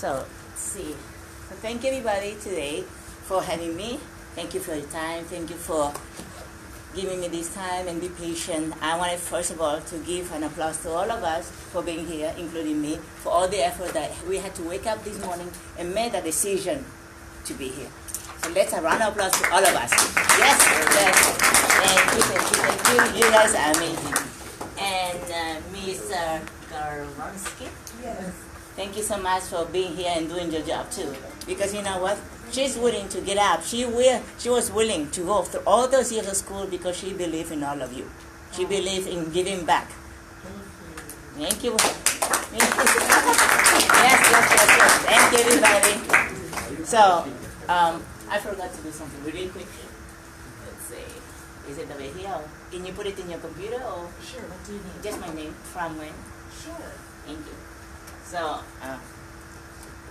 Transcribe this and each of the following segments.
So, let's see. So thank you everybody today for having me. Thank you for your time. Thank you for giving me this time and be patient. I wanted first of all to give an applause to all of us for being here, including me, for all the effort that we had to wake up this morning and made a decision to be here. So let's a round of applause to all of us. Yes, yes. Thank you, thank you, thank you. You guys are amazing. And Mr. Garwonsky? Yes. Thank you so much for being here and doing your job too. Because you know what? She's willing to get up. She was willing to go through all those years of school because she believed in all of you. She believed in giving back. Thank you. Thank you. Yes. Thank you, everybody. So, I forgot to do something really quick. Let's see. Is it over here? Or can you put it in your computer? Or Sure, what do you need? just my name, from when? Sure. Thank you. So, right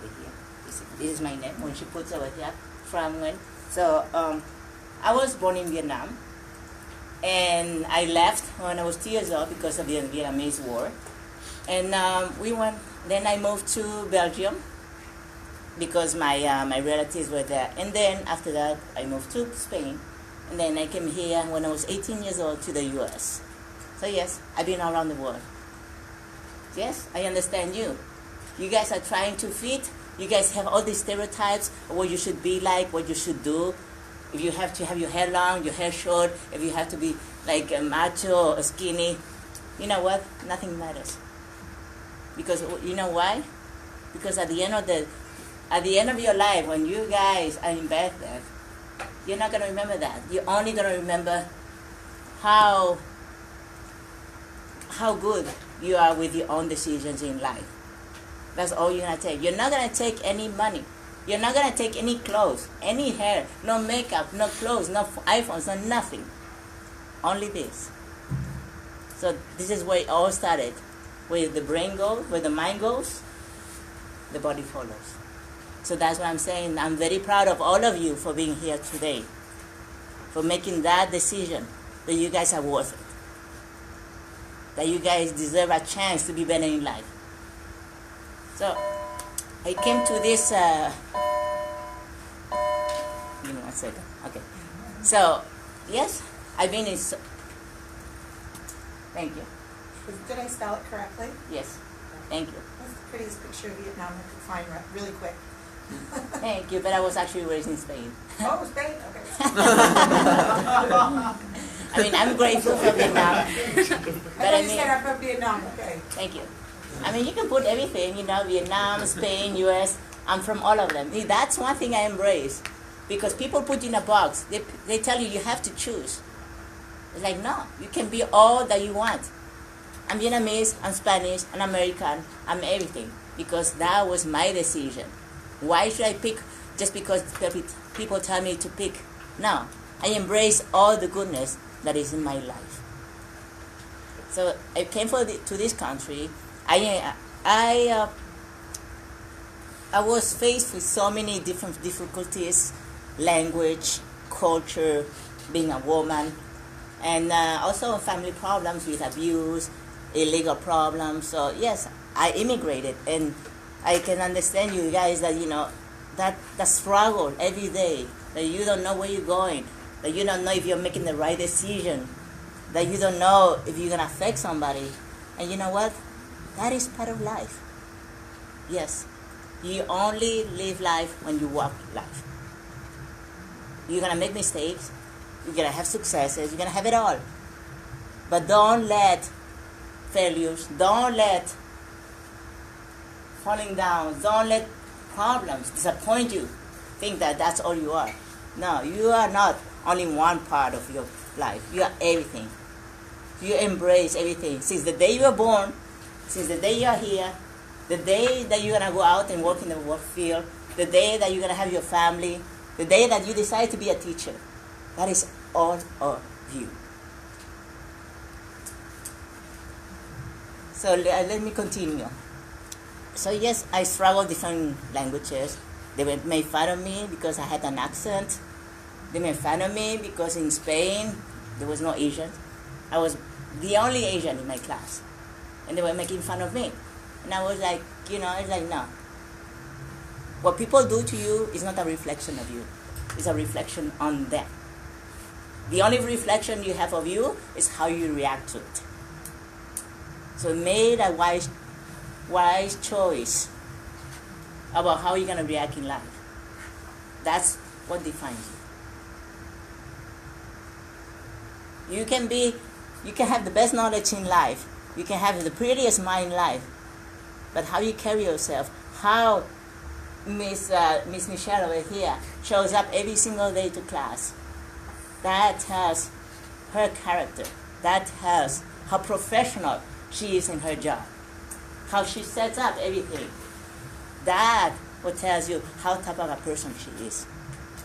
here. This is my name when she puts over here, from when. So, I was born in Vietnam, and I left when I was 2 years old because of the Vietnamese War. And then I moved to Belgium because my relatives were there. And then after that, I moved to Spain. And then I came here when I was 18 years old to the U.S. So yes, I've been around the world. Yes, I understand you. You guys are trying to fit. You guys have all these stereotypes of what you should be like, what you should do. If you have to have your hair long, your hair short, if you have to be like a macho or skinny, you know what? Nothing matters. Because you know why? Because at the end of your life, when you guys are in bed there, you're not gonna remember that. You're only gonna remember how good you are with your own decisions in life. That's all you're gonna take. You're not gonna take any money. You're not gonna take any clothes, any hair, no makeup, no clothes, no iPhones, no nothing. Only this. So this is where it all started. Where the brain goes, where the mind goes, the body follows. So that's what I'm saying. I'm very proud of all of you for being here today, for making that decision that you guys are worth it, that you guys deserve a chance to be better in life. So I came to this, give me 1 second, okay. So, yes, I've been in, thank you, Did I spell it correctly? yes, thank you. That's the prettiest picture of Vietnam I could find really quick. Thank you, but I was actually raised in Spain. Oh, Spain? Okay. I mean, I'm grateful for Vietnam, I but thought I you mean, said I'm from Vietnam. Okay. thank you. I mean, you can put everything, you know, Vietnam, Spain, US, I'm from all of them. That's one thing I embrace, because people put you in a box. They tell you have to choose. It's like, no, you can be all that you want. I'm Vietnamese, I'm Spanish, I'm American, I'm everything, because that was my decision. Why should I pick just because people tell me to pick? No, I embrace all the goodness that is in my life. So I came to this country. I was faced with so many different difficulties, language, culture, being a woman, and also family problems with abuse, illegal problems. So yes, I immigrated, and I can understand you guys that, you know, that struggle every day, that you don't know where you're going, that you don't know if you're making the right decision, that you don't know if you're going to affect somebody. And you know what? That is part of life. Yes, you only live life when you walk life. You're going to make mistakes, you're going to have successes, you're going to have it all. But don't let failures, don't let falling down, don't let problems disappoint you. Think that that's all you are. No, you are not only one part of your life. You are everything. You embrace everything. Since the day you were born, since the day you are here, the day that you're going to go out and work in the work field, the day that you're going to have your family, the day that you decide to be a teacher, that is all of you. So let me continue. So yes, I struggled different languages. They made fun of me because I had an accent. They made fun of me because in Spain there was no Asian. I was the only Asian in my class. And they were making fun of me. And I was like, it's like, no. What people do to you is not a reflection of you. It's a reflection on them. The only reflection you have of you is how you react to it. So make a wise choice about how you're going to react in life. That's what defines you. You can have the best knowledge in life. You can have the prettiest mind in life. But how you carry yourself, how Miss Michelle over here shows up every single day to class, that tells her character. That tells how professional she is in her job. How she sets up everything. That what tells you how type of a person she is.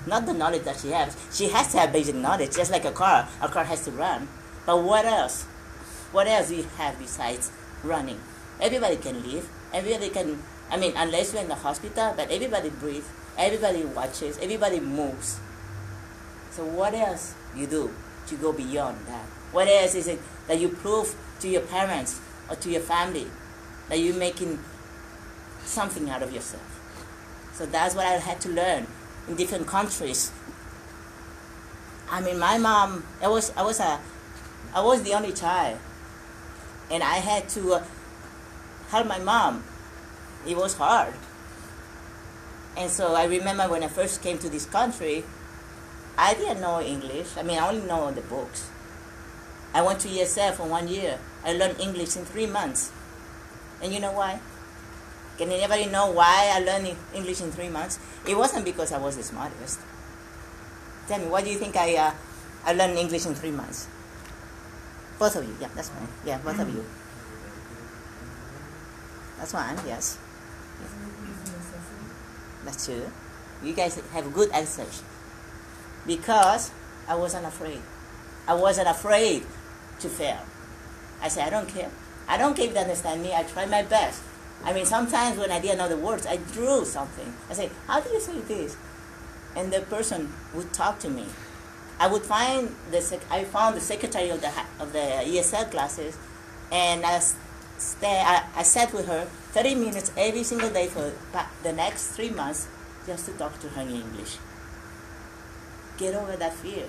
Not the knowledge that she has. She has to have basic knowledge, just like a car. A car has to run. But what else? What else do you have besides running? Everybody can live. Everybody can, unless you're in the hospital, but everybody breathes. Everybody watches. Everybody moves. So what else you do to go beyond that? What else is it that you prove to your parents or to your family that you're making something out of yourself? So that's what I had to learn in different countries. My mom, I was the only child, and I had to help my mom. It was hard. And so I remember when I first came to this country, I didn't know English. I only know the books. I went to ESL for 1 year. I learned English in 3 months. And you know why? Can anybody know why I learned English in 3 months? It wasn't because I was the smartest. Tell me, why do you think I learned English in 3 months? Both of you, yeah, that's fine. Yeah, both of you. That's fine, yes. That's true. You guys have good answers. Because I wasn't afraid. I wasn't afraid to fail. I said, I don't care. I don't care if they understand me. I try my best. Sometimes when I didn't know the words, I drew something. I say, how do you say this? And the person would talk to me. I found the secretary of the ESL classes, and I sat with her 30 minutes every single day for the next 3 months just to talk to her in English. Get over that fear.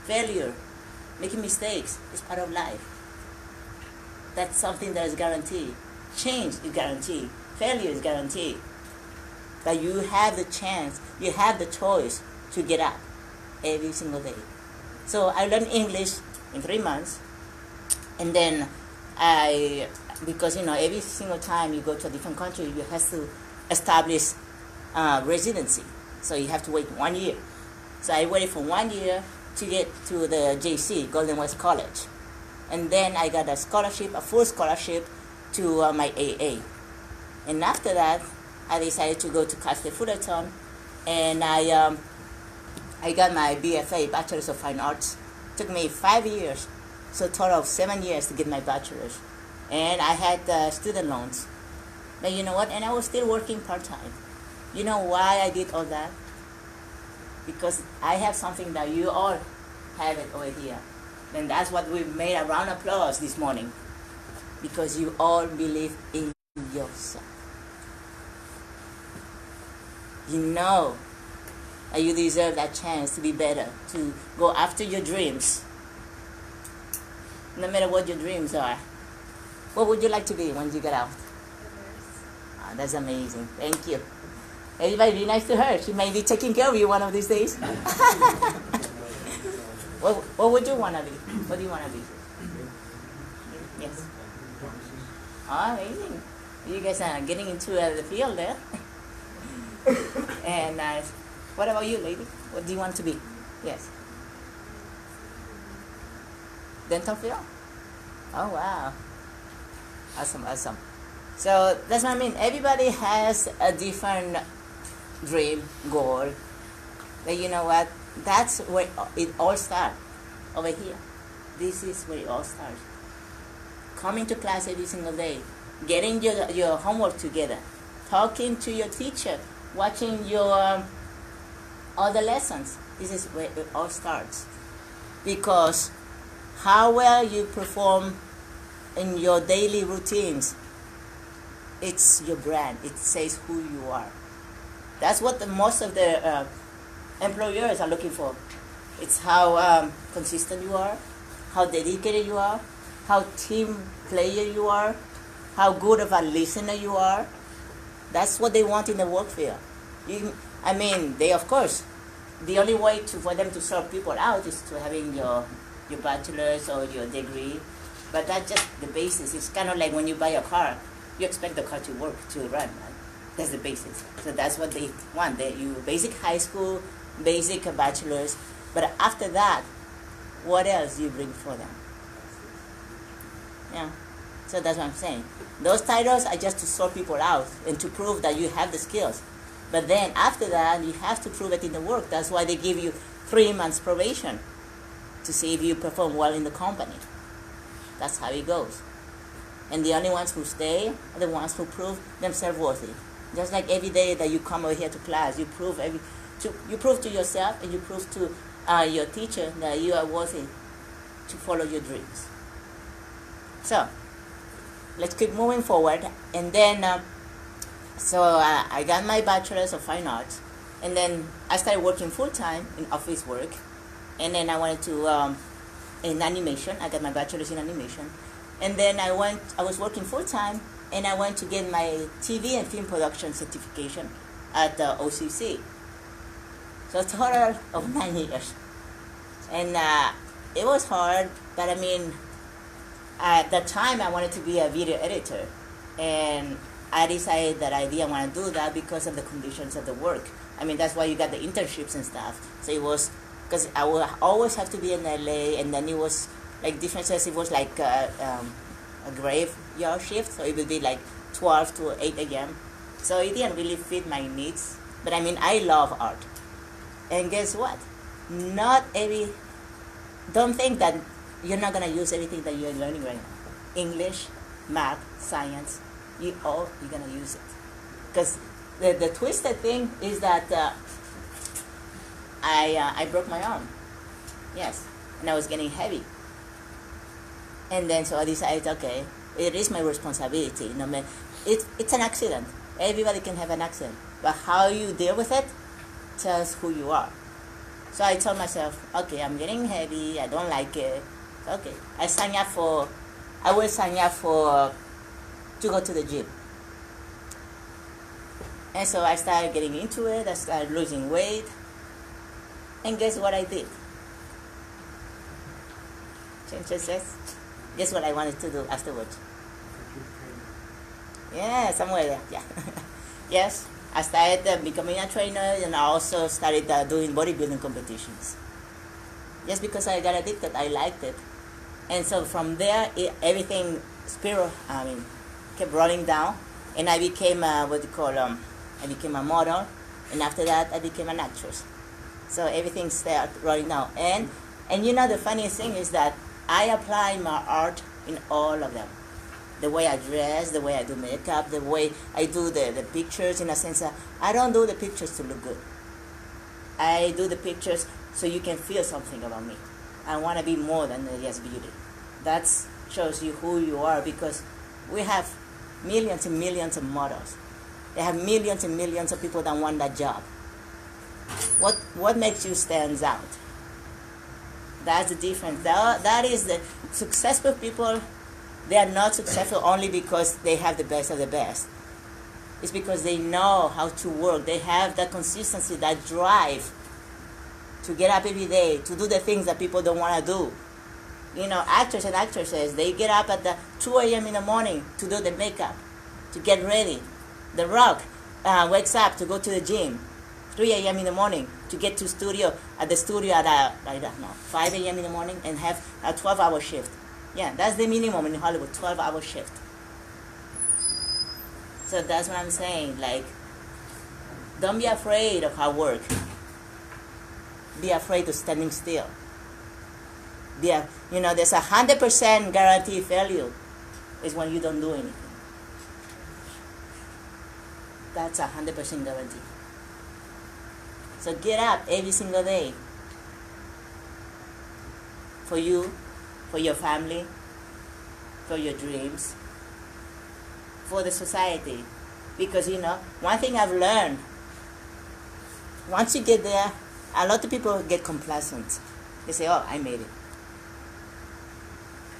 Failure, making mistakes is part of life. That's something that is guaranteed. Change is guaranteed. Failure is guaranteed. But you have the chance, you have the choice to get up every single day. So I learned English in 3 months, and then because every single time you go to a different country, you have to establish residency. So you have to wait 1 year. So I waited for 1 year to get to the JC, Golden West College. And then I got a full scholarship to my AA. And after that, I decided to go to Cal State Fullerton, and I got my BFA, Bachelor's of Fine Arts. It took me 5 years, so a total of 7 years to get my bachelor's. And I had student loans. But you know what? And I was still working part-time. You know why I did all that? Because I have something that you all have it over here. And that's what we made a round of applause this morning. Because you all believe in yourself. You know that you deserve that chance to be better, to go after your dreams. No matter what your dreams are. What would you like to be when you get out? Oh, that's amazing. Thank you. Everybody be nice to her. She may be taking care of you one of these days. What would you want to be? What do you want to be? Yes. Oh, amazing. You guys are getting into the field there. And what about you, lady? What do you want to be? Yes. Dental field? Oh, wow. Awesome. So that's what I mean. Everybody has a different dream, goal. But you know what? That's where it all starts. Over here. This is where it all starts. Coming to class every single day. Getting your homework together. Talking to your teacher. Watching your all the lessons. This is where it all starts. Because how well you perform in your daily routines, it's your brand. It says who you are. That's what most of the employers are looking for. It's how consistent you are, how dedicated you are, how team player you are, how good of a listener you are. That's what they want in the work field. They, of course, the only way for them to sort people out is to having your bachelor's or your degree, but that's just the basis. It's kind of like when you buy a car, you expect the car to work, to run, right? That's the basis. So that's what they want. You basic high school, basic bachelor's, but after that, what else do you bring for them? Yeah. So that's what I'm saying. Those titles are just to sort people out and to prove that you have the skills. But then after that, you have to prove it in the work. That's why they give you 3 months probation to see if you perform well in the company. That's how it goes. And the only ones who stay are the ones who prove themselves worthy. Just like every day that you come over here to class, you prove to yourself and you prove to your teacher that you are worthy to follow your dreams. So, let's keep moving forward. And then, I got my bachelor's of fine arts, and then I started working full-time in office work. And then I wanted to, in animation, I got my bachelor's in animation. And then I was working full-time, and I went to get my TV and film production certification at the OCC. So a total of 9 years. And it was hard, but at that time I wanted to be a video editor. And I decided that I didn't want to do that because of the conditions of the work. That's why you got the internships and stuff. So it was, because I would always have to be in LA, and then it was like differences. It was like a graveyard shift, so it would be like 12 to 8 a.m. So it didn't really fit my needs. But I love art. And guess what? Don't think that you're not going to use everything that you're learning right now. English, math, science, you're going to use it. Because the twisted thing is that I broke my arm. Yes. And I was getting heavy. And then so I decided, okay, it is my responsibility. It's an accident. Everybody can have an accident. But how you deal with it tells who you are. So I told myself, okay, I'm getting heavy, I don't like it. Okay, I will sign up to go to the gym. And so I started getting into it, I started losing weight. And guess what I did? Guess what I wanted to do afterwards? Yeah, somewhere there, yeah. Yes, I started becoming a trainer, and I also started doing bodybuilding competitions. Just because I got addicted, I liked it. And so from there, everything kept rolling down, and I became I became a model, and after that, I became an actress. So everything started rolling down. And the funniest thing is that I apply my art in all of them. The way I dress, the way I do makeup, the way I do the pictures, in a sense that I don't do the pictures to look good. I do the pictures so you can feel something about me. I want to be more than just beauty. That shows you who you are, because we have millions and millions of models. They have millions and millions of people that want that job. What makes you stand out? That's the difference. That is the successful people. They are not successful only because they have the best of the best. It's because they know how to work. They have that consistency, that drive to get up every day, to do the things that people don't want to do. Actors and actresses, they get up at 2 a.m. in the morning to do the makeup, to get ready. The Rock wakes up to go to the gym, 3 a.m. in the morning, to get to the studio at 5 a.m. in the morning, and have a 12-hour shift. Yeah, that's the minimum in Hollywood, 12-hour shift. So that's what I'm saying. Don't be afraid of hard work. Be afraid of standing still. There's 100% guaranteed failure is when you don't do anything. That's 100% guarantee. So get up every single day. For you, for your family, for your dreams, for the society. Because, one thing I've learned once you get there, a lot of people get complacent. They say, oh, I made it.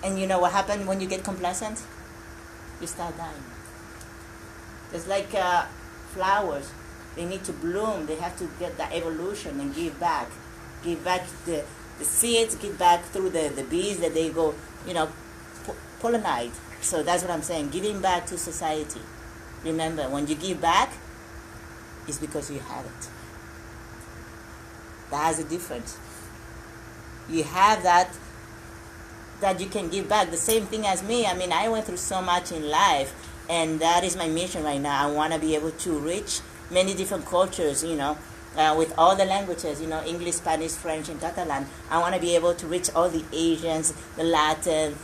And you know what happens when you get complacent? You start dying. It's like flowers. They need to bloom. They have to get that evolution and give back. Give back the seeds, give back through the bees that they go, pollinate. So that's what I'm saying, giving back to society. Remember, when you give back, it's because you have it. That's the difference. You have that you can give back. The same thing as me. I mean, I went through so much in life, and that is my mission right now. I want to be able to reach many different cultures, with all the languages, English, Spanish, French, and Catalan. I want to be able to reach all the Asians, the Latin,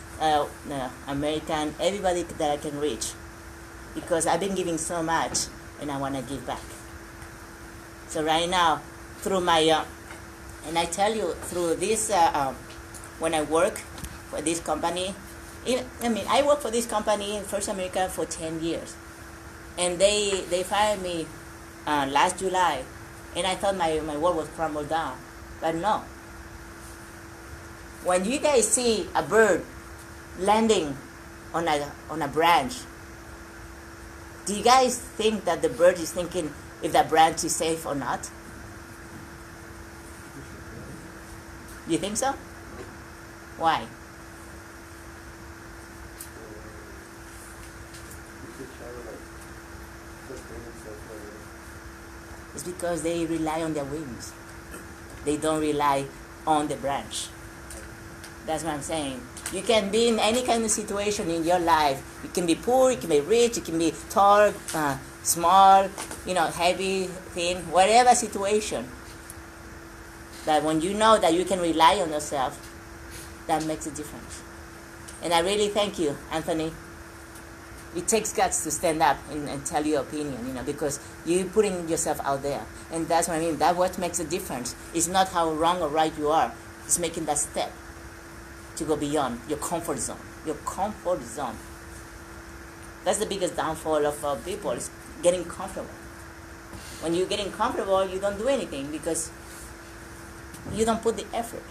American, everybody that I can reach. Because I've been giving so much, and I want to give back. So right now, through my, and I tell you, through this, when I work for this company, I worked for this company in First America for 10 years. And they fired me last July. And I thought my world was crumbled down. But no. When you guys see a bird landing on a branch, do you guys think that the bird is thinking if that branch is safe or not? You think so? Why? It's because they rely on their wings. They don't rely on the branch. That's what I'm saying. You can be in any kind of situation in your life. You can be poor, you can be rich, you can be tall, small, heavy, thin, whatever situation. But when you know that you can rely on yourself, that makes a difference. And I really thank you, Anthony. It takes guts to stand up and tell your opinion, because you're putting yourself out there. And that's what I mean. That's what makes a difference. It's not how wrong or right you are. It's making that step to go beyond your comfort zone. Your comfort zone. That's the biggest downfall of people, is getting comfortable. When you're getting comfortable, you don't do anything because you don't put the effort.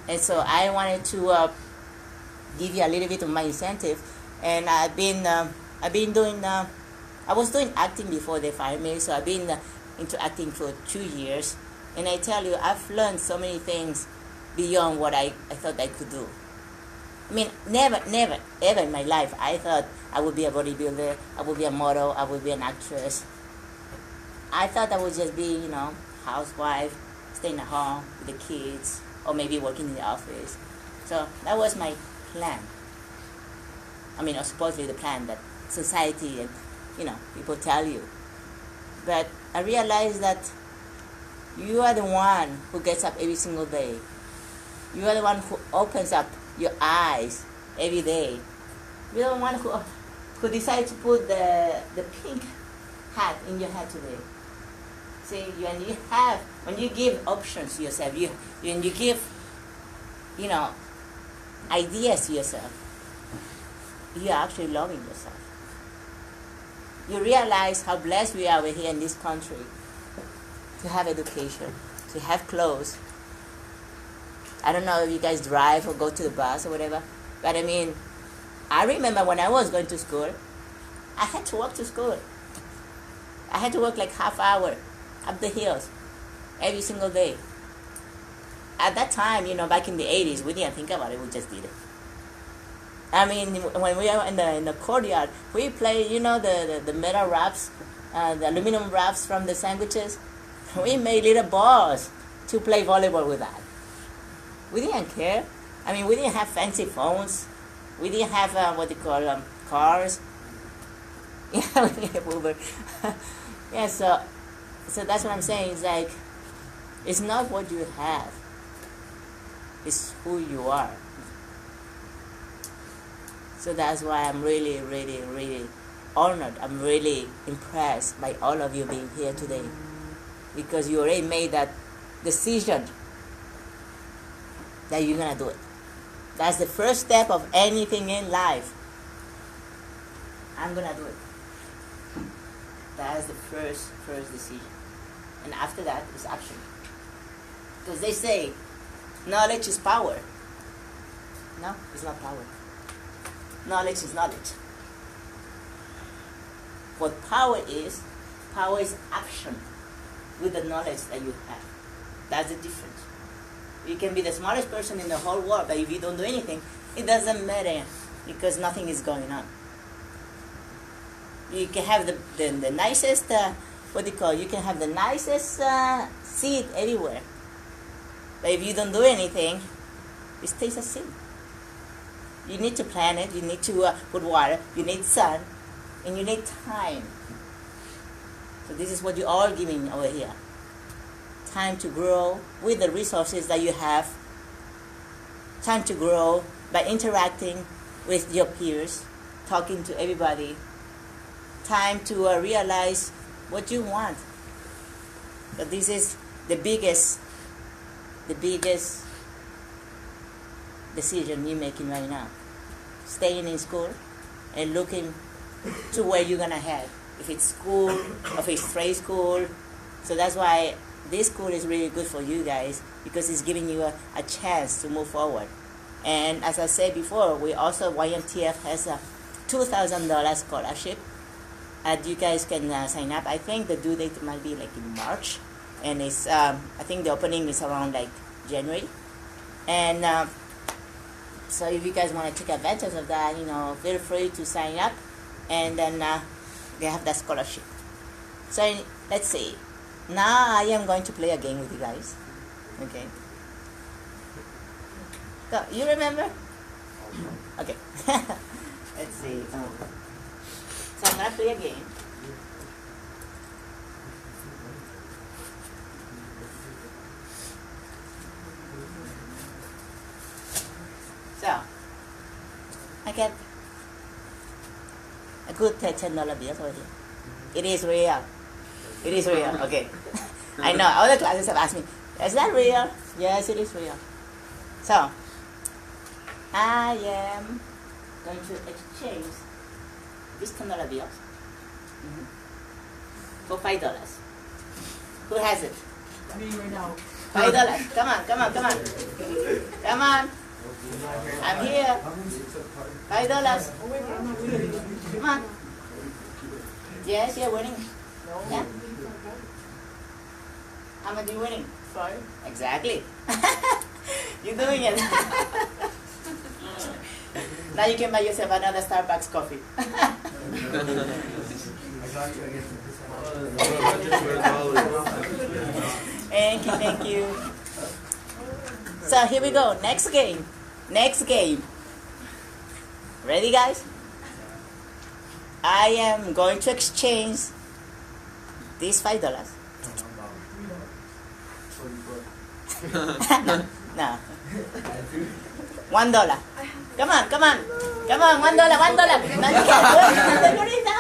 And so I wanted to give you a little bit of my incentive, and I've been doing. I was doing acting before they fired me, so I've been into acting for 2 years, and I tell you, I've learned so many things beyond what I thought I could do. I mean, never, ever in my life I thought I would be a bodybuilder, I would be a model, I would be an actress. I thought I would just be, housewife, staying at home with the kids, or maybe working in the office. So that was my plan. Or supposedly the plan that society and, people tell you. But I realized that you are the one who gets up every single day. You are the one who opens up your eyes every day. You're the one who decided to put the pink hat in your head today. See, when you give options to yourself, when you give, ideas to yourself, you're actually loving yourself. You realize how blessed we are over here in this country to have education, to have clothes. I don't know if you guys drive or go to the bus or whatever, but I remember when I was going to school, I had to walk to school. I had to walk like half hour up the hills every single day. At that time, back in the 80s, we didn't think about it, we just did it. When we were in the courtyard, we played, the metal wraps, the aluminum wraps from the sandwiches. We made little balls to play volleyball with that. We didn't care. We didn't have fancy phones. We didn't have, cars. We didn't have Uber. Yeah, so that's what I'm saying. It's like, it's not what you have. It's who you are. So that's why I'm really, really, really honored. I'm really impressed by all of you being here today. Because you already made that decision that you're going to do it. That's the first step of anything in life. I'm going to do it. as the first decision, and after that is action. Because they say knowledge is power. No, it's not power. Knowledge is knowledge. What power is action with the knowledge that you have. That's the difference. You can be the smartest person in the whole world, but if you don't do anything, it doesn't matter because nothing is going on. You can have the nicest, you can have the nicest seed everywhere. But if you don't do anything, it stays a seed. You need to plant it, you need to put water, you need sun, and you need time. So this is what you are giving over here. Time to grow with the resources that you have. Time to grow by interacting with your peers, talking to everybody. Time to realize what you want. So this is the biggest decision you're making right now. Staying in school and looking to where you're gonna head. If it's school, or if it's trade school. So that's why this school is really good for you guys, because it's giving you a chance to move forward. And as I said before, we also, YMTF has a $2,000 scholarship. You guys can sign up. I think the due date might be like in March, and it's I think the opening is around like January. And so if you guys want to take advantage of that, feel free to sign up, and then they have that scholarship. So let's see. Now I am going to play a game with you guys. Okay. So you remember? Okay. Let's see. So I'm gonna play a game. So I get a good $10 bill over here. It is real. It is real. Okay. I know. Other classes have asked me, is that real? Yes, it is real. So I am going to exchange these $10 bills for $5. Who has it? Me right now. $5. Come on, come on, come on. Come on. I'm here. $5. Come on. Yes, you're winning. Yeah. How much are you winning? 5. Exactly. You're doing it. Now you can buy yourself another Starbucks coffee. Thank you, thank you. So here we go. Next game. Next game. Ready, guys? I am going to exchange these $5. No. $1. Come on, come on. Come on, $1, $1. No, you can't do it. No,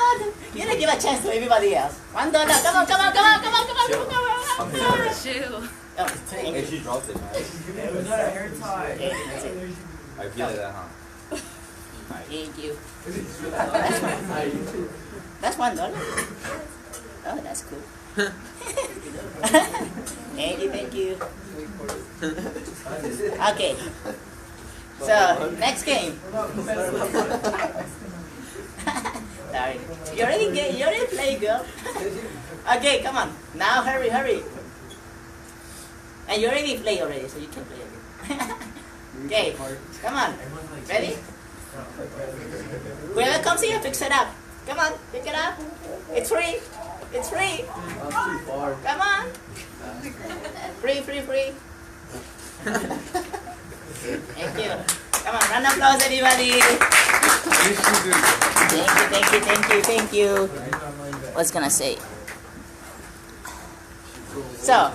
you don't give a chance to everybody else. $1. Come on, come on, come on, come on, come on, come on, come on. Shoe. Oh, thank Hey, you. she dropped it, man. It was not a hair tie. Okay, that's it. I feel like that, huh? Thank you. That's $1. Oh, that's cool. Thank you, thank you. Okay. So, next game. Sorry. You already played, girl. Okay, come on. Now hurry, hurry. And you already played already, so you can play again. Okay, come on. Ready? Whoever comes here, picks it up. Come on, pick it up. It's free. It's free. Come on. Free, free, free. Thank you. Come on, round of applause, everybody. Thank you, thank you, thank you, thank you. What's gonna say? So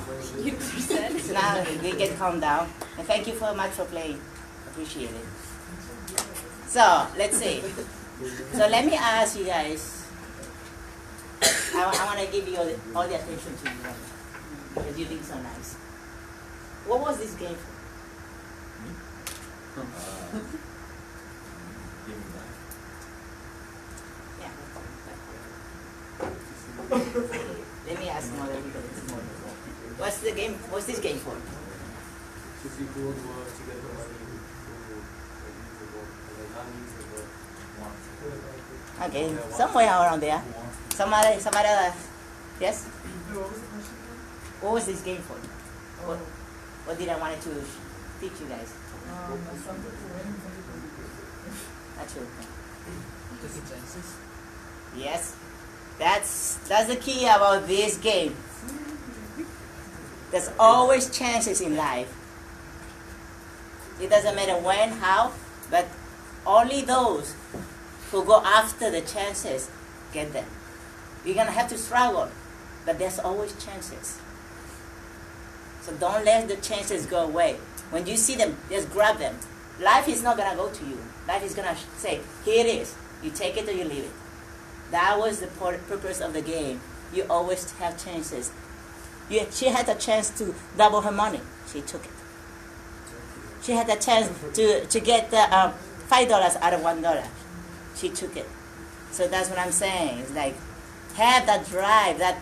now we get calmed down. And thank you so much for playing. Appreciate it. So let's see. So let me ask you guys. I want to give you all the attention to you because you think so nice. What was this game for? Yeah. Let me ask Mother because it's more. What's the game? What's this game for? To see who would work to get the money, who would use the work, and then not use the work. Okay, somewhere around there. Somebody. Yes. What was the question again? What was this game for? What did I want to teach you guys? Some people win, some people lose. Not sure. Just the chances. Yes, that's the key about this game. There's always chances in life. It doesn't matter when, how, but only those who go after the chances get them. You're gonna have to struggle, but there's always chances. So don't let the chances go away. When you see them, just grab them. Life is not gonna go to you. Life is gonna say, here it is. You take it or you leave it. That was the purpose of the game. You always have chances. She had a chance to double her money. She took it. She had a chance to get $5 out of $1. She took it. So that's what I'm saying. It's like, have that drive, that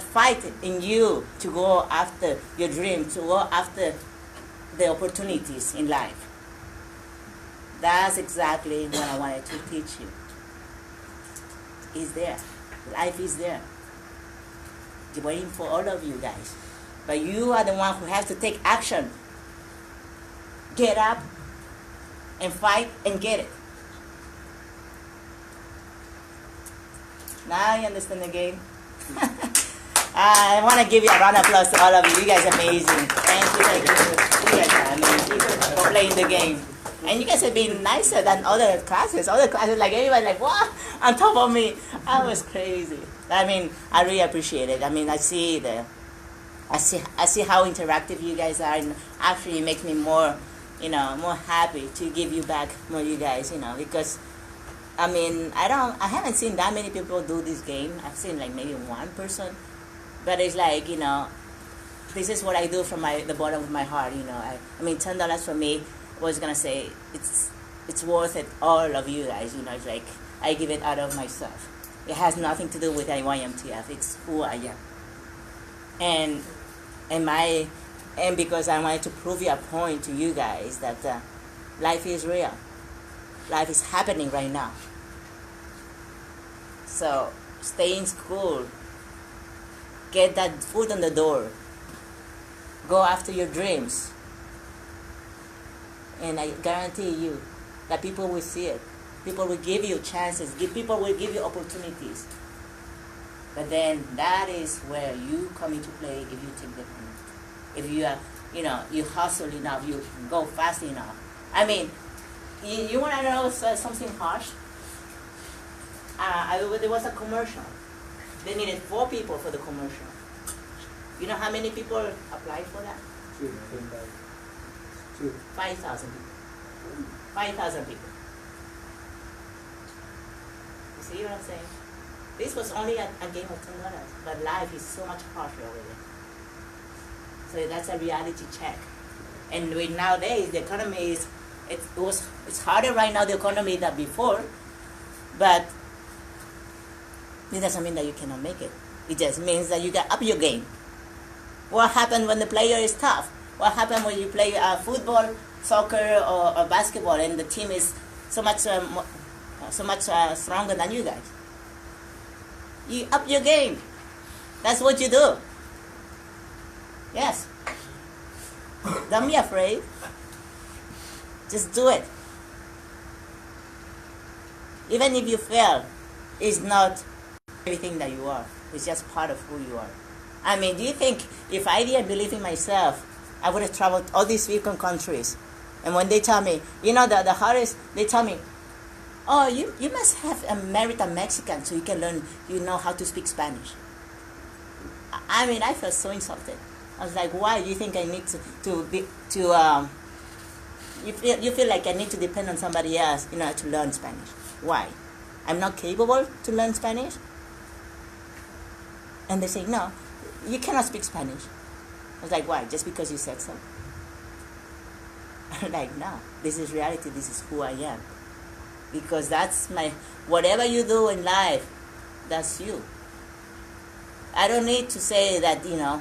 fight in you to go after your dream, to go after the opportunities in life. That's exactly what I wanted to teach you. It's there. Life is there. It's waiting for all of you guys. But you are the one who has to take action. Get up and fight and get it. Now you understand the game? I want to give you a round of applause to all of you. You guys are amazing. Thank you. You guys are amazing for playing the game. And you guys have been nicer than other classes. Other classes, like everybody, like what? On top of me, I was crazy. I mean, I really appreciate it. I mean, I see how interactive you guys are, and actually it makes me more, more happy to give you back more, you guys, because. I mean, I haven't seen that many people do this game. I've seen like maybe one person, but it's like, this is what I do from the bottom of my heart. I mean, $10 for me was gonna say it's worth it. All of you guys, it's like I give it out of myself. It has nothing to do with YMTF. It's who I am, and because I wanted to prove a point to you guys that life is real. Life is happening right now. So stay in school. Get that foot on the door. Go after your dreams. And I guarantee you that people will see it. People will give you chances. People will give you opportunities. But then that is where you come into play if you take the point. If you are, you hustle enough, you go fast enough. I mean, you want to know something harsh? There was a commercial. They needed 4 people for the commercial. You know how many people applied for that? 5,000 people. 5,000 people. You see what I'm saying? This was only a game of $10, but life is so much harsher over there. So that's a reality check. And nowadays, the economy is it's harder right now, the economy, than before, but it doesn't mean that you cannot make it. It just means that you got up your game. What happened when the player is tough? What happened when you play football, soccer, or basketball, and the team is so much stronger than you guys? You up your game. That's what you do. Yes. Don't be afraid. Just do it. Even if you fail, it's not everything that you are. It's just part of who you are. I mean, do you think if I didn't believe in myself, I would have traveled all these different countries? And when they tell me, the hardest, they tell me, oh, you must have married a Mexican so you can learn, how to speak Spanish. I mean, I felt so insulted. I was like, why do you think I need you feel like I need to depend on somebody else, to learn Spanish? Why? I'm not capable to learn Spanish? And they say, no, you cannot speak Spanish. I was like, why? Just because you said so? I'm like, no, this is reality. This is who I am. Because that's whatever you do in life, that's you. I don't need to say that, that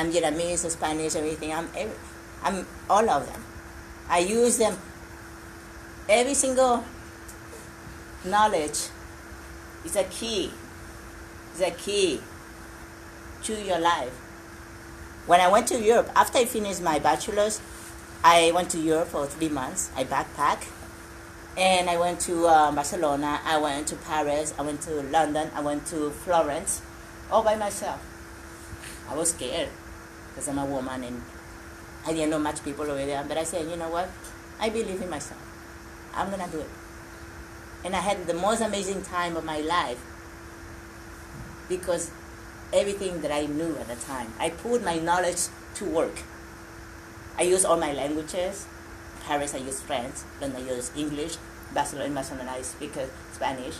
I'm Vietnamese or Spanish or anything. I'm all of them. I use them. Every single knowledge is a key. Is a key to your life. When I went to Europe, after I finished my bachelor's, I went to Europe for 3 months. I backpacked. And I went to Barcelona, I went to Paris, I went to London, I went to Florence, all by myself. I was scared because I'm a woman and I didn't know much people over there. But I said, you know what? I believe in myself. I'm going to do it. And I had the most amazing time of my life because everything that I knew at the time, I put my knowledge to work. I used all my languages. Paris, I use French. Then I use English. Barcelona, I speak Spanish.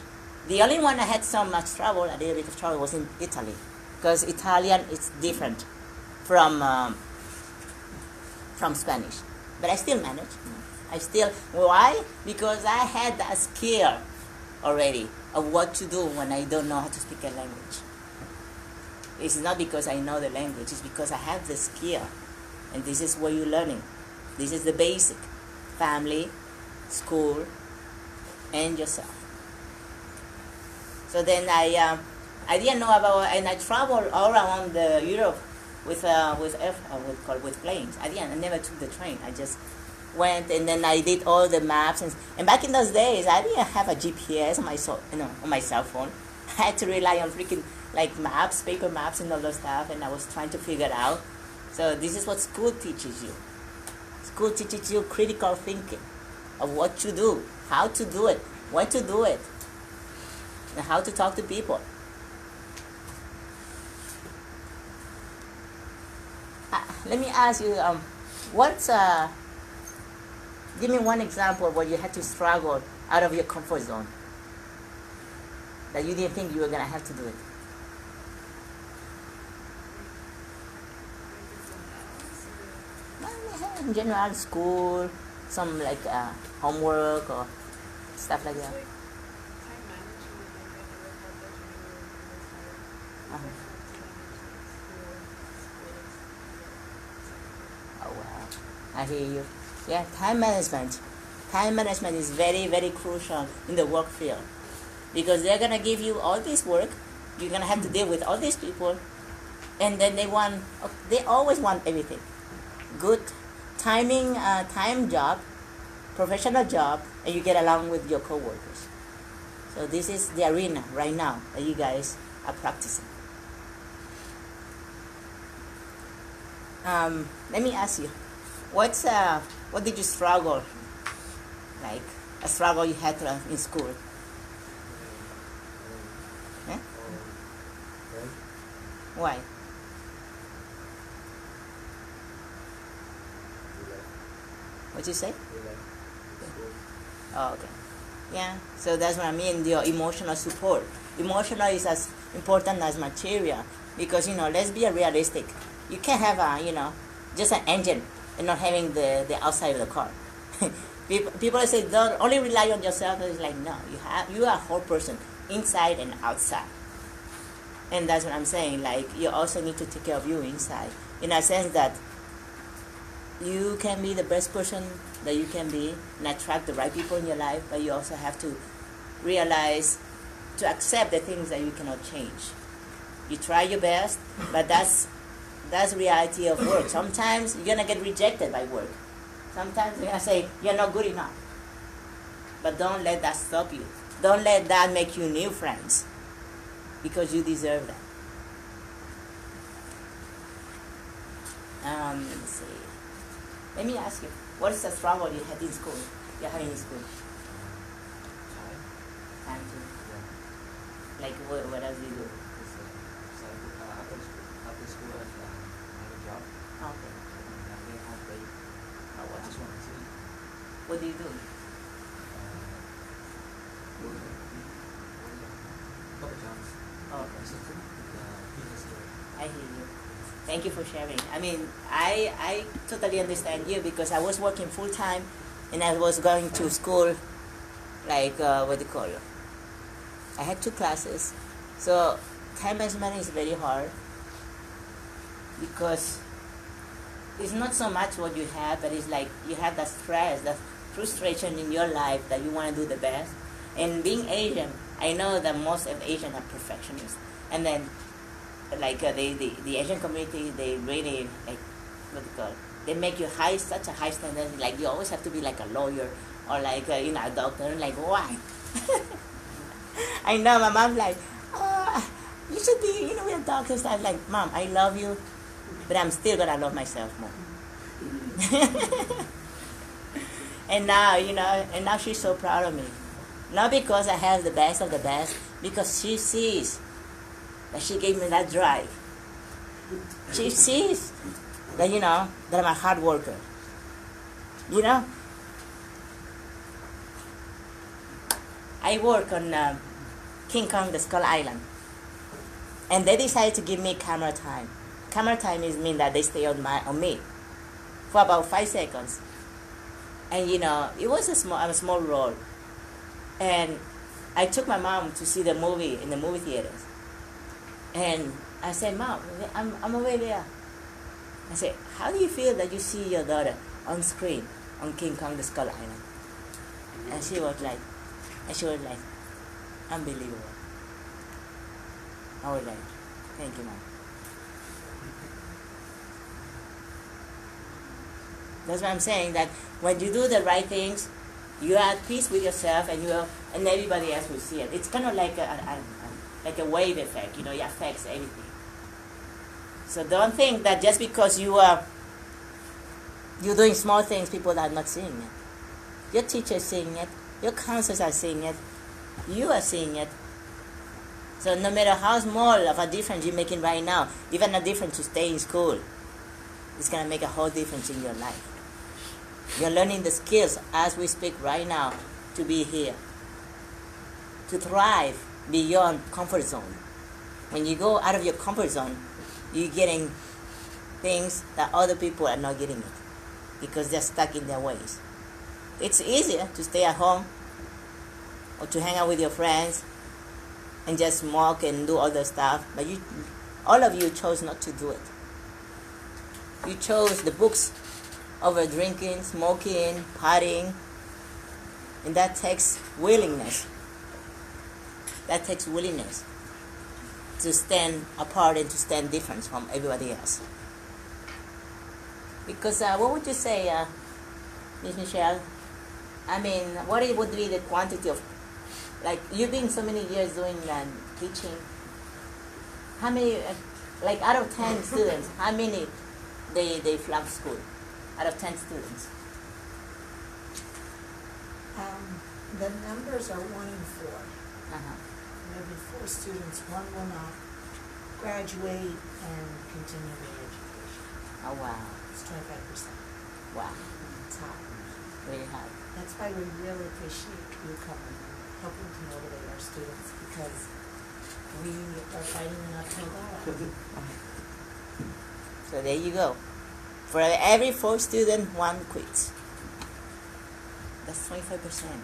The only one I had so much trouble, a little bit of trouble, was in Italy, because Italian is different from Spanish. But I still manage. Why? Because I had that skill already of what to do when I don't know how to speak a language. It's not because I know the language, it's because I have the skill. And this is what you're learning. This is the basic. Family, school, and yourself. So then I didn't know about, and I traveled all around Europe with planes. I never took the train. I just went, and then I did all the maps. And back in those days, I didn't have a GPS on my cell phone. I had to rely on freaking maps, paper maps, and all those stuff. And I was trying to figure it out. So this is what school teaches you. School teaches you critical thinking of what to do, how to do it, when to do it, and how to talk to people. Let me ask you, give me one example where you had to struggle out of your comfort zone, that you didn't think you were going to have to do it. In general, school, some homework or stuff like that. Uh-huh. Oh wow, I hear you. Yeah, time management. Time management is very, very crucial in the work field because they're gonna give you all this work. You're gonna have to deal with all these people, and then they always want everything. Good timing, time job, professional job, and you get along with your coworkers. So this is the arena right now that you guys are practicing. Let me ask you, what did you struggle, like a struggle you had in school? Eh? Why? What you say? Oh, okay. Yeah, so that's what I mean, your emotional support. Emotional is as important as material because, let's be realistic. You can't have just an engine and not having the outside of the car. People say, don't only rely on yourself. It's like, no, you are a whole person, inside and outside. And that's what I'm saying, you also need to take care of you inside, in a sense that you can be the best person that you can be and attract the right people in your life, but you also have to realize to accept the things that you cannot change. You try your best, but that's reality of work. Sometimes you're gonna get rejected by work. Sometimes you're gonna say you're not good enough. But don't let that stop you. Don't let that make you new friends, because you deserve that. Let me see. Let me ask you, what is the struggle you had in school? You're having in school? Time to. Like what else do you do? After school, I have a job. Okay. And I have break. Oh, I just want to see. what do you do? Couple jobs. Okay. Business here. I hear you. Thank you for sharing. I mean, I totally understand you because I was working full time and I was going to school, what do you call it? I had 2 classes. So time management is very hard because it's not so much what you have, but it's like you have that stress, that frustration in your life that you want to do the best. And being Asian, I know that most of Asians are perfectionists. And then, like the Asian community, they really, like, what do you call it? They make you such a high standard. Like, you always have to be like a lawyer or like, a doctor. And like, why? I know, my mom's like, you should be, with a doctor. So I'm like, Mom, I love you, but I'm still going to love myself more. And now, and now she's so proud of me. Not because I have the best of the best, because she sees that she gave me that drive. She sees that, that I'm a hard worker. I work on King Kong, the Skull Island. And they decided to give me camera time. Camera time means that they stay on me for about 5 seconds. And it was a small role. And I took my mom to see the movie in the movie theaters. And I said, Mom, I'm over there. I said, how do you feel that you see your daughter on screen on King Kong, the Skull Island? And she was like, unbelievable. I was like, thank you, Mom. That's what I'm saying, that when you do the right things, you are at peace with yourself, and everybody else will see it. It's kind of like a wave effect, it affects everything. So don't think that just because you're doing small things, people are not seeing it. Your teacher is seeing it. Your counselors are seeing it. You are seeing it. So no matter how small of a difference you're making right now, even a difference to stay in school, it's going to make a whole difference in your life. You're learning the skills as we speak right now to be here, to thrive beyond comfort zone. When you go out of your comfort zone, you're getting things that other people are not getting it because they're stuck in their ways. It's easier to stay at home or to hang out with your friends and just smoke and do other stuff, but all of you chose not to do it. You chose the books over drinking, smoking, partying, and that takes willingness. That takes willingness to stand apart and to stand different from everybody else. Because what would you say, Ms. Michelle? I mean, what would be the quantity of, like, you've been so many years doing teaching. How many, like, out of 10 students, how many they flunk school? Out of 10 students? The numbers are 1 in 4. Uh-huh. Every 4 students, 1 will not graduate and continue their education. Oh, wow. It's 25%. Wow. It's high. Really hard. That's why we really appreciate you coming and helping to motivate our students, because we are fighting an uphill battle. So there you go. For every 4 students, 1 quits. That's 25%.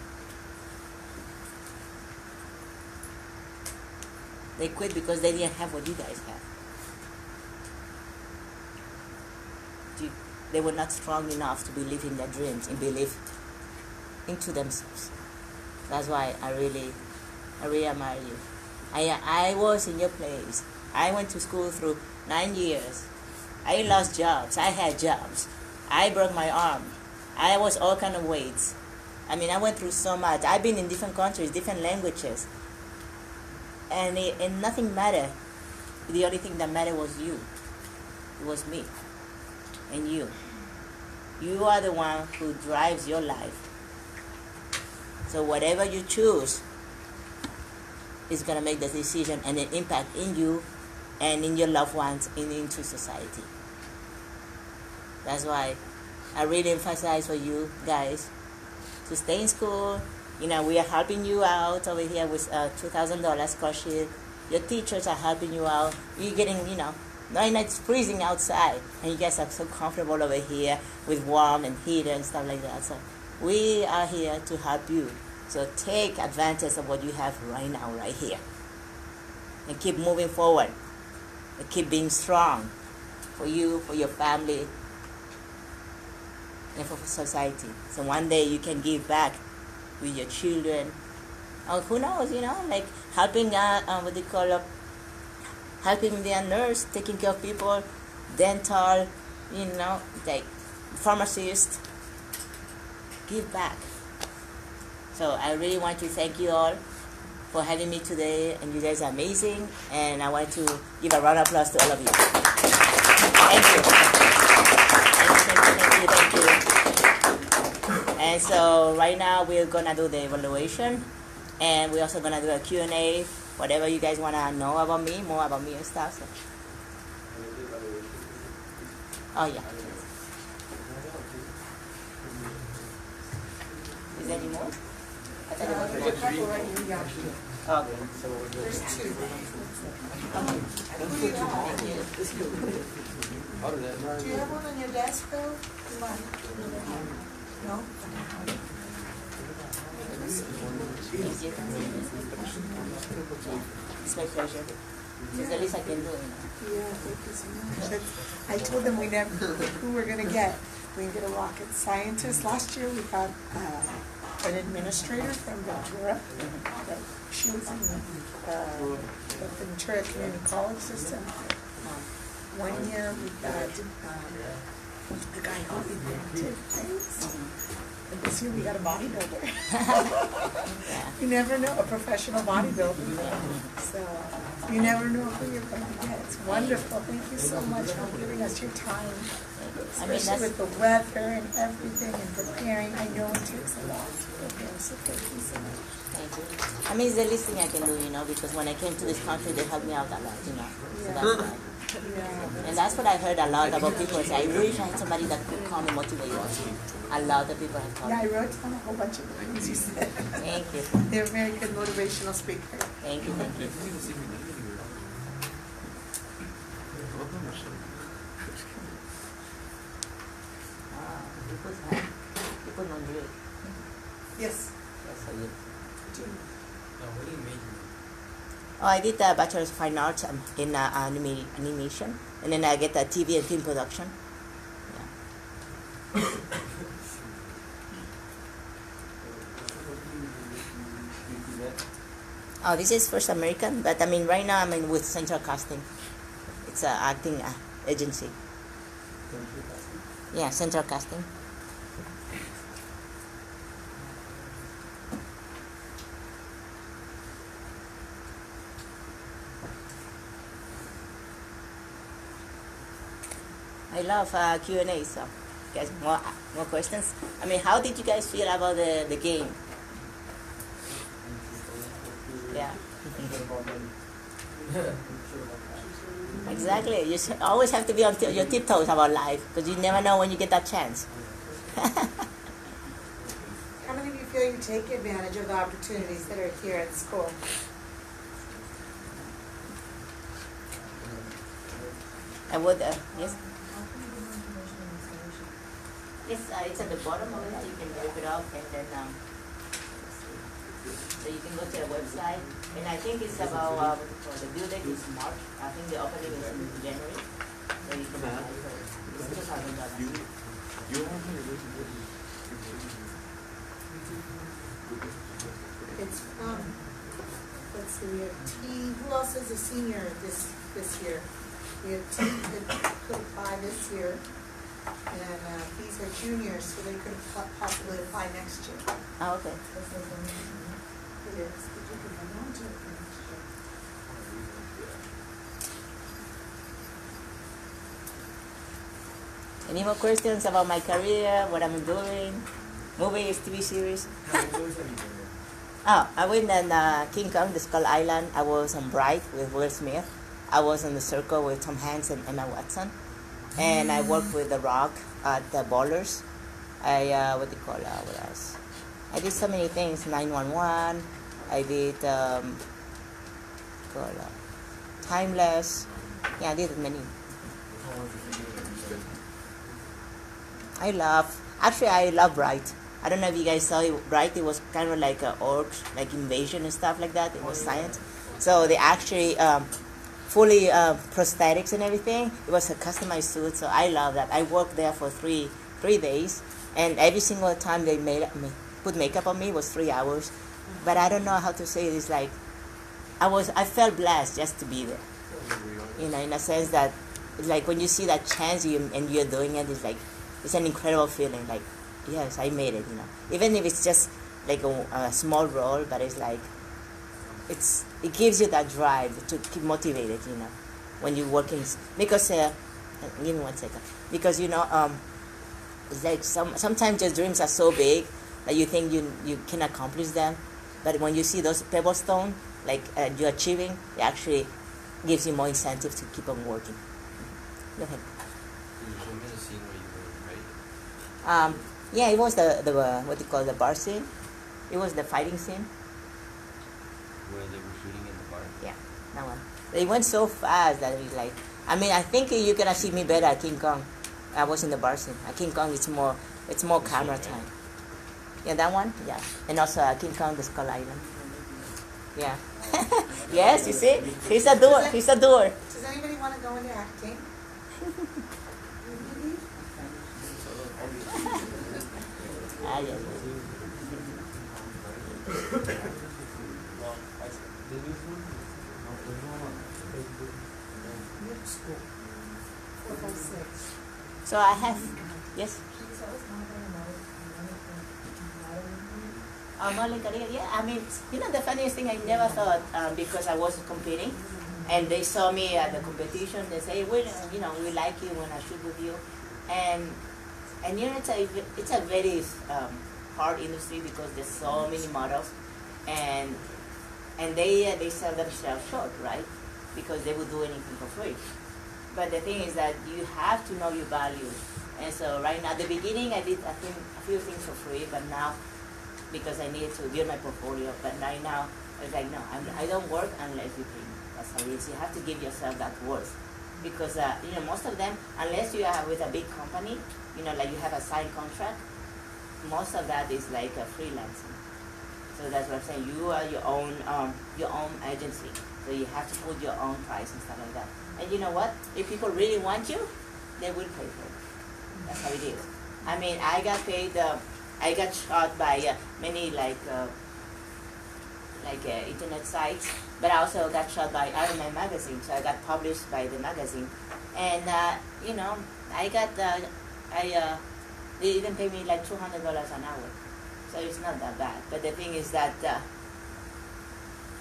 They quit because they didn't have what you guys have. They were not strong enough to believe in their dreams and believe into themselves. That's why I really admire you. I was in your place. I went to school through 9 years. I lost jobs. I had jobs. I broke my arm. I was all kind of weights. I mean, I went through so much. I've been in different countries, different languages. And nothing mattered. The only thing that mattered was you. It was me and you. You are the one who drives your life. So whatever you choose is going to make the decision and an impact in you and in your loved ones and into society. That's why I really emphasize for you guys to stay in school. We are helping you out over here with a $2,000 scholarship. Your teachers are helping you out. You're getting, right now it's freezing outside, and you guys are so comfortable over here with warm and heat and stuff like that. So we are here to help you. So take advantage of what you have right now, right here. and keep moving forward and keep being strong for you, for your family, and for society. So one day you can give back with your children. Or who knows, like helping, helping their nurse, taking care of people, dental, like pharmacist. Give back. So I really want to thank you all for having me today, and you guys are amazing, and I want to give a round of applause to all of you. Thank you. Thank you. And so right now we're gonna do the evaluation, and we're also gonna do a Q&A, whatever you guys wanna know about me, more about me and stuff. So. Oh yeah. Is there any more? I thought there was more. There's a couple right here, yeah. Okay. There's two. Thank you. Do you have one on your desk, though? Come on. No? Thank you. It's my pleasure. It's the least I can do. Yeah, thank you so much. I told them we never knew who we're gonna get. We get a rocket scientist. Last year we got an administrator from Ventura. She was in the Ventura Community College system. 1 year we got a guy who invented things. And this year we got a bodybuilder. You never know, a professional bodybuilder. So you never know who you're going to get. It's wonderful. Thank you so much for giving us your time, especially with the weather and everything and preparing. I know it takes a lot to prepare, so thank you so much. Thank you. I mean, it's the least thing I can do, because when I came to this country, they helped me out a lot, So that's why. Yeah. And that's what I heard a lot about people say, I wish I had somebody that could come and motivate me. A lot of people have told Yeah, I me. wrote down a whole bunch of things you said. Thank you. You're a very good motivational speaker. Thank you. Thank you. You put on break. Yes. Yes, I did. What do you major in? Oh, I did a Bachelor's of Fine Arts in animation, and then I get a TV and film production. Yeah. Oh, this is First American, but I mean, right now I'm with Central Casting. It's an acting agency. Yeah, Central Casting. I love Q&A, so guys, more questions? I mean, how did you guys feel about the game? Yeah. Exactly. You always have to be on your tiptoes about life, because you never know when you get that chance. How many of you feel you take advantage of the opportunities that are here at school? I would, yes? Yes, it's at the bottom of it. You can rip it off, and then so you can go to the website. And I think it's about the due date is March. I think the opening is in January. So you can apply for it. It's $2,000. It's let's see, we have T, who else is a senior this year? We have T that could apply this year, and these are juniors, so they could possibly apply next year. Oh, okay. It is, but you can hang on to it for next year. Any more questions about my career, what I'm doing, movies, TV series? Oh, I went on King Kong, the Skull Island. I was on Bright with Will Smith. I was on The Circle with Tom Hanks and Emma Watson. And I worked with The Rock at the Ballers. I, what else? I did so many things, 911. I did, Timeless. Yeah, I did many. I love Bright. I don't know if you guys saw it. Bright, it was kind of like an orc, like invasion and stuff like that. It was science. So they actually fully prosthetics and everything. It was a customized suit, so I love that. I worked there for three days, and every single time they put makeup on me was 3 hours. But I don't know how to say it. It's like I felt blessed just to be there. You know, in a sense that it's like when you see that chance and you're doing it, it's like it's an incredible feeling. Like, yes, I made it. You know, even if it's just like a small role, but it's like it gives you that drive to keep motivated. You know, when you're working because give me 1 second, because it's like sometimes your dreams are so big that you think you can accomplish them, but when you see those pebble stone like you're achieving, it actually gives you more incentive to keep on working. Go ahead. Can you show me the scene where you were right? Yeah, it was the what you call the bar scene. It was the fighting scene. Where they were shooting in the bar? Yeah, that one. They went so fast that it was like, I mean, I think you're gonna see me better at King Kong. I was in the bar scene. At King Kong, it's more camera time. Yeah, that one. Yeah, and also King Kong, the Skull Island. Yeah. Yes, you see, he's a doer. He's a doer. Does anybody want to go into acting? Ah, yes. Which school? 4 by 6. So I have, yes. Modeling career, yeah. I mean, the funniest thing, I never thought because I was competing, and they saw me at the competition. They say, "Well, we like you when I shoot with you," and it's a very hard industry because there's so many models, and they sell themselves short, right? Because they would do anything for free. But the thing is that you have to know your value, and so right now, at the beginning, I did a few things for free, but now, because I needed to build my portfolio, but right now, I was like, no, I don't work unless you pay me. That's how it is. You have to give yourself that worth. Because, most of them, unless you are with a big company, like you have a signed contract, most of that is like a freelancing. So that's what I'm saying. You are your own agency. So you have to put your own price and stuff like that. And you know what? If people really want you, they will pay for it. That's how it is. I mean, I got paid. I got shot by many internet sites, but I also got shot by Iron Man magazine. So I got published by the magazine, and they even pay me like $200 an hour. So it's not that bad. But the thing is that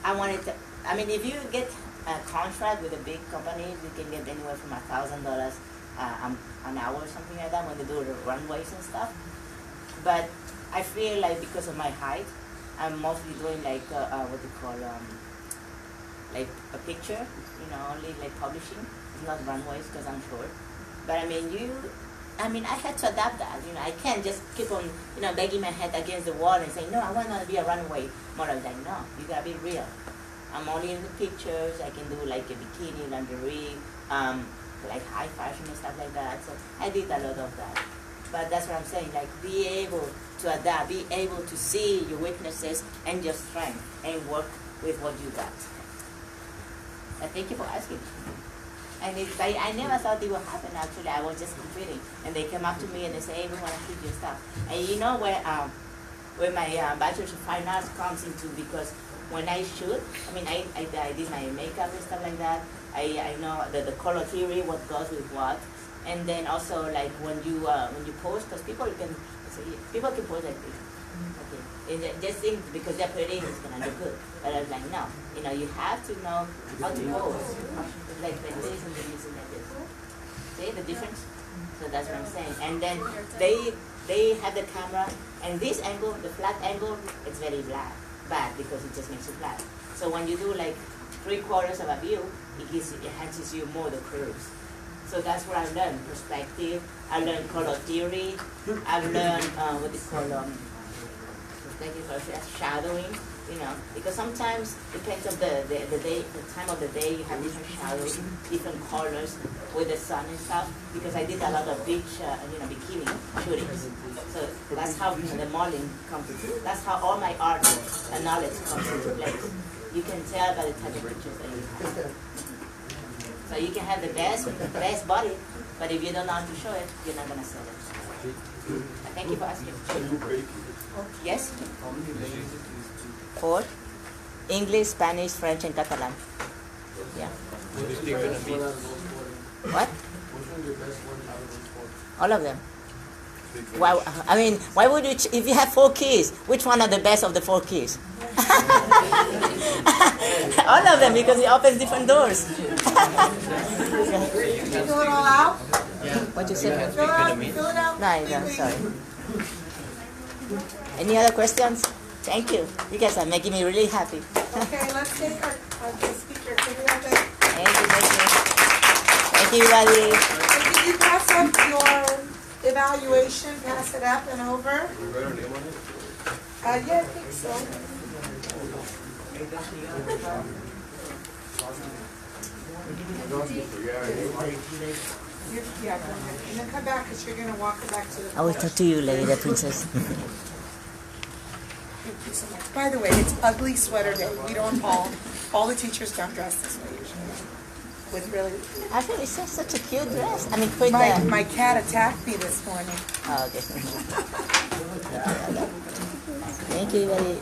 if you get a contract with a big company, you can get anywhere from $1,000 an hour or something like that when they do the runways and stuff. But I feel like because of my height, I'm mostly doing like like a picture, only like publishing. It's not runways because I'm short. But I had to adapt that. I can't just keep on, banging my head against the wall and say, no, I want to be a runway model. Like, no, you gotta be real. I'm only in the pictures. I can do like a bikini, lingerie, like high fashion and stuff like that. So I did a lot of that. But that's what I'm saying, like be able to adapt, be able to see your weaknesses and your strength and work with what you got. Thank you for asking. And I never thought it would happen actually. I was just competing and they came up to me and they say, hey, we want to shoot your stuff. And you know where my Bachelor's of Fine Arts comes into, because when I shoot, I did my makeup and stuff like that. I know the color theory, what goes with what. And then also like when you post, because people can post like this. Okay. And just think because they're pretty, it's gonna look good. But I was like, no, you have to know how to pose. Like this and this and like this. See the difference? So that's what I'm saying. And then they have the camera, and this angle, the flat angle, it's very bad because it just makes it flat. So when you do like 3/4 of a view, it enhances you more the curves. So that's what I learned, perspective. I learned color theory. I've learned what they call shadowing. Because sometimes depends on the day, the time of the day. You have different shadows, different colors with the sun and stuff. Because I did a lot of beach, bikini shootings. So that's how the modeling comes into. That's how all my art and knowledge comes into place. You can tell by the type of pictures that you have. So you can have the best body, but if you don't know how to show it, you're not gonna sell it. Thank you for asking. Yes? How many languages is 4. English, Spanish, French, and Catalan. Yeah. Which They're gonna one meet. out of those 4? What? Which one's your best one out of those 4? All of them. Why? I mean, why would you? If you have 4 keys, which one are the best of the 4 keys? All of them, because it opens different doors. Fill it all out? What you said? Fill it out. No, I don't. Sorry. Any other questions? Thank you. You guys are making me really happy. Okay, let's take our speaker. Can we have it? Thank you, thank you. Thank you, everybody. And can you pass up your evaluation, pass it up and over? We write our name on it? Yeah, I think so. Yeah, go ahead. And then come back, because you're going to walk it back to the I will porch. talk to you later, princess. Thank you so much. By the way, it's ugly sweater day. We don't all the teachers don't dress this way usually. With really, I think it's just such a cute dress. I mean, quit my cat attacked me this morning. Oh, okay. Thank you, everybody.